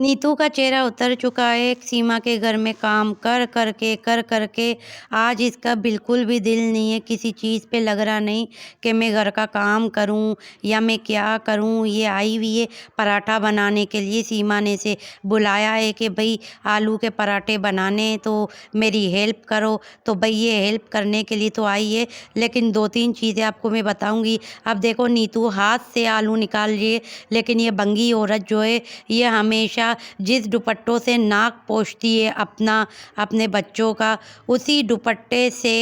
नीतू का चेहरा उतर चुका है। सीमा के घर में काम कर करके आज इसका बिल्कुल भी दिल नहीं है, किसी चीज़ पे लग रहा नहीं कि मैं घर का काम करूं या मैं क्या करूं। ये आई हुई है पराठा बनाने के लिए। सीमा ने इसे बुलाया है कि भाई आलू के पराठे बनाने हैं तो मेरी हेल्प करो। तो भाई ये हेल्प करने के लिए तो आई है, लेकिन 2-3 चीज़ें आपको मैं बताऊंगी। अब देखो नीतू हाथ से आलू निकाल रही है, लेकिन ये बंगी औरत जो है ये हमेशा जिस दुपट्टों से नाक पोंछती है अपने बच्चों का, उसी दुपट्टे से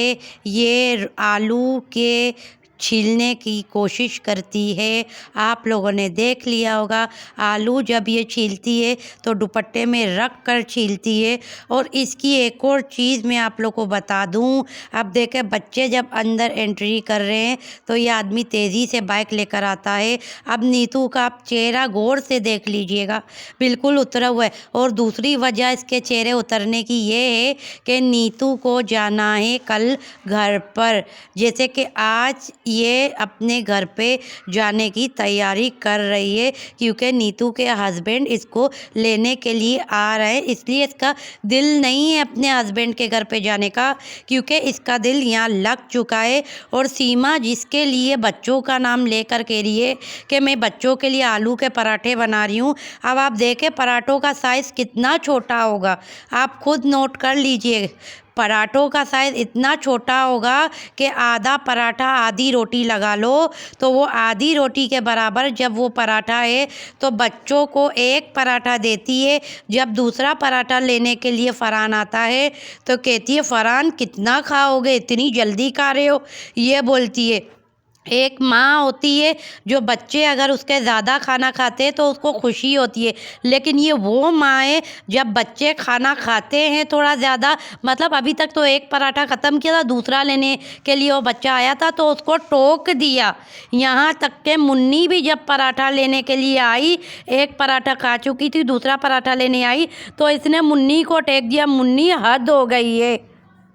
ये आलू के छीलने की कोशिश करती है। आप लोगों ने देख लिया होगा, आलू जब ये छीलती है तो दुपट्टे में रख कर छीलती है। और इसकी एक और चीज़ मैं आप लोग को बता दूं, अब देखें बच्चे जब अंदर एंट्री कर रहे हैं तो ये आदमी तेज़ी से बाइक लेकर आता है। अब नीतू का आप चेहरा गौर से देख लीजिएगा, बिल्कुल उतरा हुआ है। और दूसरी वजह इसके चेहरे उतरने की ये है कि नीतू को जाना है कल घर पर, जैसे कि आज ये अपने घर पे जाने की तैयारी कर रही है, क्योंकि नीतू के हस्बैंड इसको लेने के लिए आ रहे हैं। इसलिए इसका दिल नहीं है अपने हस्बैंड के घर पे जाने का, क्योंकि इसका दिल यहाँ लग चुका है। और सीमा जिसके लिए बच्चों का नाम लेकर कह रही है कि मैं बच्चों के लिए आलू के पराठे बना रही हूँ। अब आप देखें पराठों का साइज़ कितना छोटा होगा, आप खुद नोट कर लीजिए। पराठों का साइज़ इतना छोटा होगा कि आधा पराठा आधी रोटी लगा लो तो वो आधी रोटी के बराबर जब वो पराठा है तो बच्चों को एक पराठा देती है। जब दूसरा पराठा लेने के लिए फ़रहान आता है तो कहती है फ़रहान कितना खाओगे, इतनी जल्दी खा रहे हो, ये बोलती है। एक माँ होती है जो बच्चे अगर उसके ज़्यादा खाना खाते हैं तो उसको खुशी होती है, लेकिन ये वो माँ है जब बच्चे खाना खाते हैं थोड़ा ज़्यादा, मतलब अभी तक तो एक पराठा ख़त्म किया था, दूसरा लेने के लिए वो बच्चा आया था तो उसको टोक दिया। यहाँ तक के मुन्नी भी जब पराठा लेने के लिए आई, एक पराठा खा चुकी थी, दूसरा पराठा लेने आई तो इसने मुन्नी को टेक दिया। मुन्नी हद हो गई है।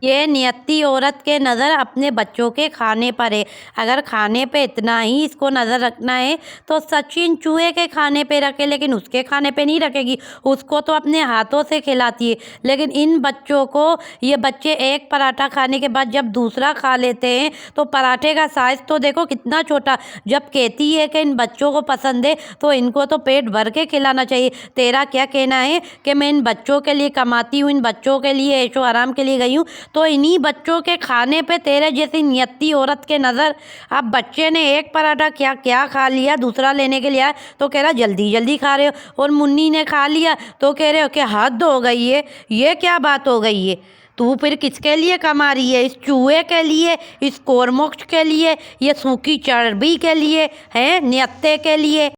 ये नियति औरत के नज़र अपने बच्चों के खाने पर है। अगर खाने पे इतना ही इसको नज़र रखना है तो सचिन चूहे के खाने पे रखे, लेकिन उसके खाने पे नहीं रखेगी, उसको तो अपने हाथों से खिलाती है। लेकिन इन बच्चों को, ये बच्चे एक पराठा खाने के बाद जब दूसरा खा लेते हैं तो पराठे का साइज़ तो देखो कितना छोटा। जब कहती है कि इन बच्चों को पसंद है तो इनको तो पेट भर के खिलाना चाहिए। तेरा क्या कहना है कि मैं इन बच्चों के लिए कमाती हूँ, इन बच्चों के लिए ऐशो आराम के लिए गई हूँ, तो इन्हीं बच्चों के खाने पे तेरे जैसी नियत्ती औरत के नज़र। अब बच्चे ने एक पराठा क्या क्या खा लिया, दूसरा लेने के लिए आया तो कह रहा जल्दी जल्दी खा रहे हो, और मुन्नी ने खा लिया तो कह रहे हो कि हद हो गई है, ये क्या बात हो गई है। तू फिर किसके लिए कमा रही है, इस चूहे के लिए, इस कोरमोक्ष के लिए, ये सूखी चर्बी के लिए है, नियत्ते के लिए।